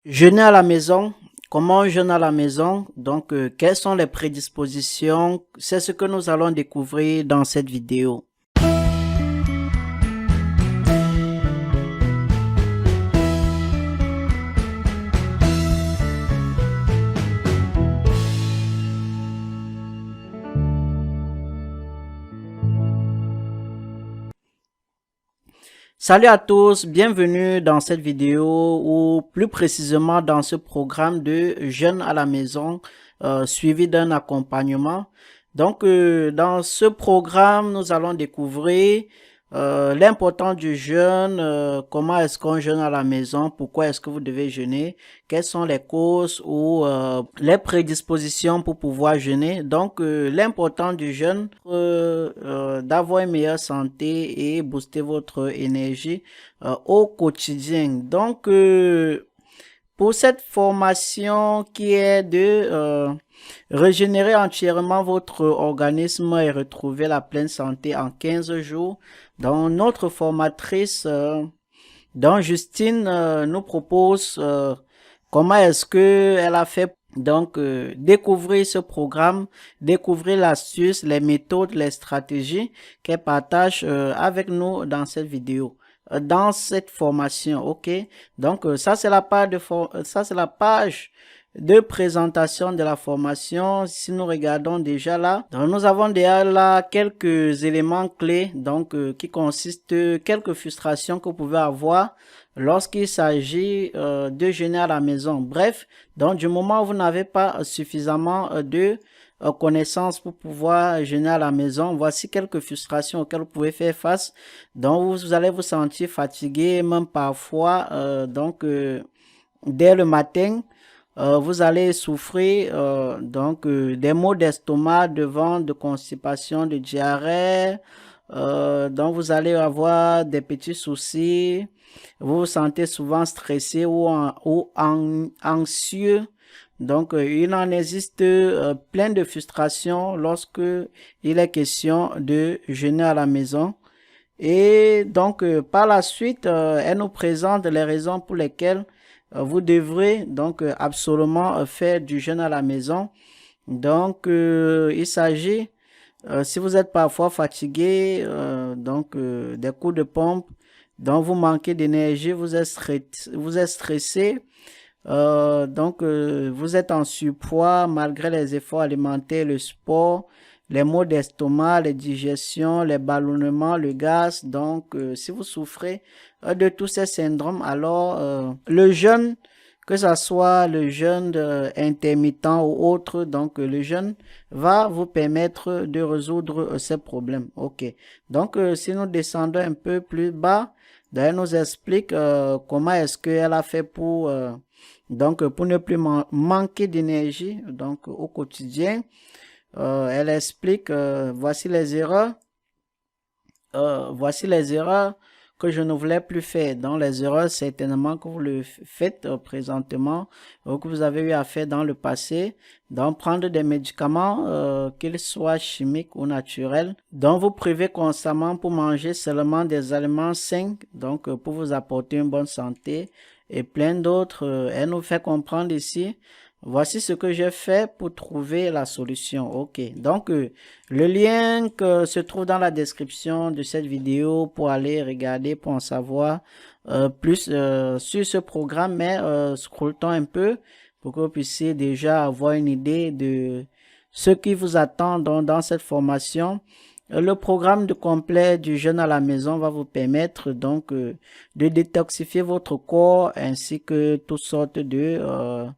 Jeûner à la maison, comment jeûner à la maison? Donc, quelles sont les prédispositions? C'est ce que nous allons découvrir dans cette vidéo. Salut à tous, bienvenue dans cette vidéo ou plus précisément dans ce programme de jeûne à la maison suivi d'un accompagnement. Donc dans ce programme, nous allons découvrir l'importance du jeûne, comment est-ce qu'on jeûne à la maison, pourquoi est-ce que vous devez jeûner, quelles sont les causes ou les prédispositions pour pouvoir jeûner. Donc l'importance du jeûne, d'avoir une meilleure santé et booster votre énergie au quotidien. Donc pour cette formation qui est de régénérer entièrement votre organisme et retrouver la pleine santé en 15 jours. Donc, notre formatrice, donc Justine, nous propose comment est-ce que elle a fait donc découvrir ce programme, découvrir l'astuce, les méthodes, les stratégies qu'elle partage avec nous dans cette vidéo, dans cette formation. Ok, donc ça c'est la page de présentation de la formation. Si nous regardons déjà là, donc nous avons déjà là quelques éléments clés, donc qui consistent quelques frustrations que vous pouvez avoir lorsqu'il s'agit de jeûner à la maison. Bref, donc du moment où vous n'avez pas suffisamment de connaissances pour pouvoir jeûner à la maison, voici quelques frustrations auxquelles vous pouvez faire face. Donc vous allez vous sentir fatigué, même parfois, dès le matin. Vous allez souffrir des maux d'estomac, de ventre, de constipation, de diarrhée. Donc vous allez avoir des petits soucis. Vous vous sentez souvent stressé ou anxieux. Donc il en existe plein de frustrations lorsque il est question de jeûner à la maison. Et donc par la suite, elle nous présente les raisons pour lesquelles vous devrez donc absolument faire du jeûne à la maison. Donc, il s'agit, si vous êtes parfois fatigué, des coups de pompe, donc vous manquez d'énergie, vous êtes stressé, vous êtes en surpoids malgré les efforts alimentaires, le sport, les maux d'estomac, les digestions, les ballonnements, le gaz. Donc, si vous souffrez de tous ces syndromes, alors le jeûne, que ce soit le jeûne intermittent ou autre, donc le jeûne va vous permettre de résoudre ces problèmes. Ok. Donc, si nous descendons un peu plus bas, elle nous explique comment est-ce qu'elle a fait pour ne plus manquer d'énergie donc au quotidien. Elle explique voici les erreurs que je ne voulais plus faire. Donc les erreurs certainement que vous le faites présentement ou que vous avez eu à faire dans le passé. Donc prendre des médicaments qu'ils soient chimiques ou naturels. Donc vous privez constamment pour manger seulement des aliments sains, donc pour vous apporter une bonne santé et plein d'autres. Elle nous fait comprendre ici. Voici ce que j'ai fait pour trouver la solution. Ok, donc le lien que se trouve dans la description de cette vidéo pour aller regarder, pour en savoir plus sur ce programme, mais scrollons un peu pour que vous puissiez déjà avoir une idée de ce qui vous attend dans cette formation. Le programme de complet du jeûne à la maison va vous permettre donc de détoxifier votre corps ainsi que toutes sortes de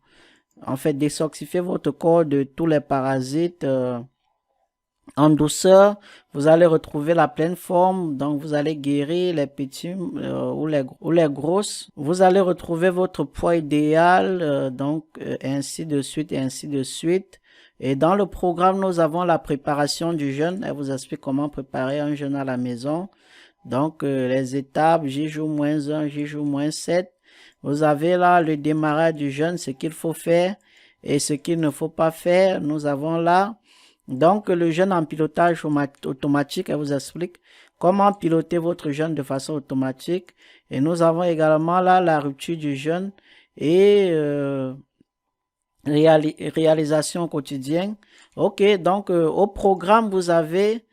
détoxifier votre corps de tous les parasites en douceur. Vous allez retrouver la pleine forme, donc vous allez guérir les petits ou les grosses. Vous allez retrouver votre poids idéal, ainsi de suite et ainsi de suite. Et dans le programme, nous avons la préparation du jeûne. Elle vous explique comment préparer un jeûne à la maison. Donc, les étapes, J-1, J-7. Vous avez là le démarrage du jeûne, ce qu'il faut faire et ce qu'il ne faut pas faire. Nous avons là donc le jeûne en pilotage automatique. Elle vous explique comment piloter votre jeûne de façon automatique. Et nous avons également là la rupture du jeûne et réalisation quotidienne. Ok, donc au programme, vous avez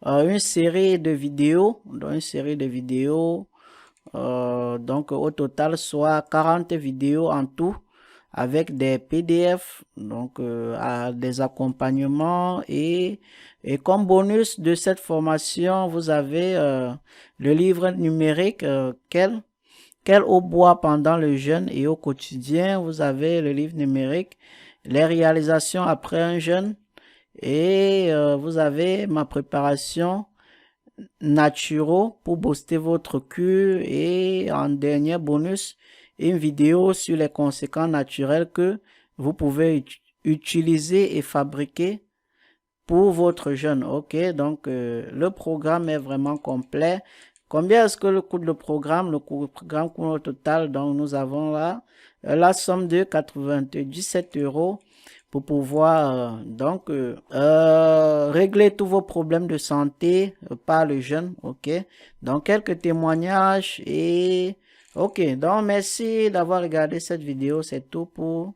une série de vidéos, donc au total, soit 40 vidéos en tout, avec des PDF, donc des accompagnements et comme bonus de cette formation, vous avez le livre numérique quel hautbois pendant le jeûne et au quotidien. Vous avez le livre numérique, les réalisations après un jeûne et vous avez ma préparation naturaux pour booster votre cure et en dernier bonus, une vidéo sur les conséquences naturels que vous pouvez utiliser et fabriquer pour votre jeûne. Ok, donc le programme est vraiment complet. Combien est-ce que le coût le programme? Le programme coûte au total, donc nous avons là la somme de 97 euros pour pouvoir régler tous vos problèmes de santé par le jeûne. Ok, donc quelques témoignages et ok, donc merci d'avoir regardé cette vidéo. C'est tout pour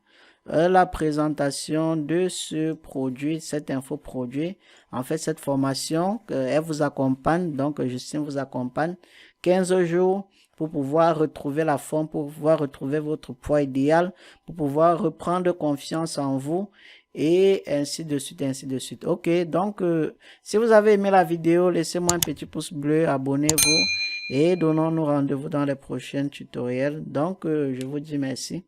la présentation de ce produit, cet infoproduit. En fait, cette formation, elle vous accompagne, donc Justine vous accompagne 15 jours pour pouvoir retrouver la forme, pour pouvoir retrouver votre poids idéal, pour pouvoir reprendre confiance en vous et ainsi de suite, ainsi de suite. Ok, donc si vous avez aimé la vidéo, laissez-moi un petit pouce bleu, abonnez-vous et donnons-nous rendez-vous dans les prochains tutoriels. Donc, je vous dis merci.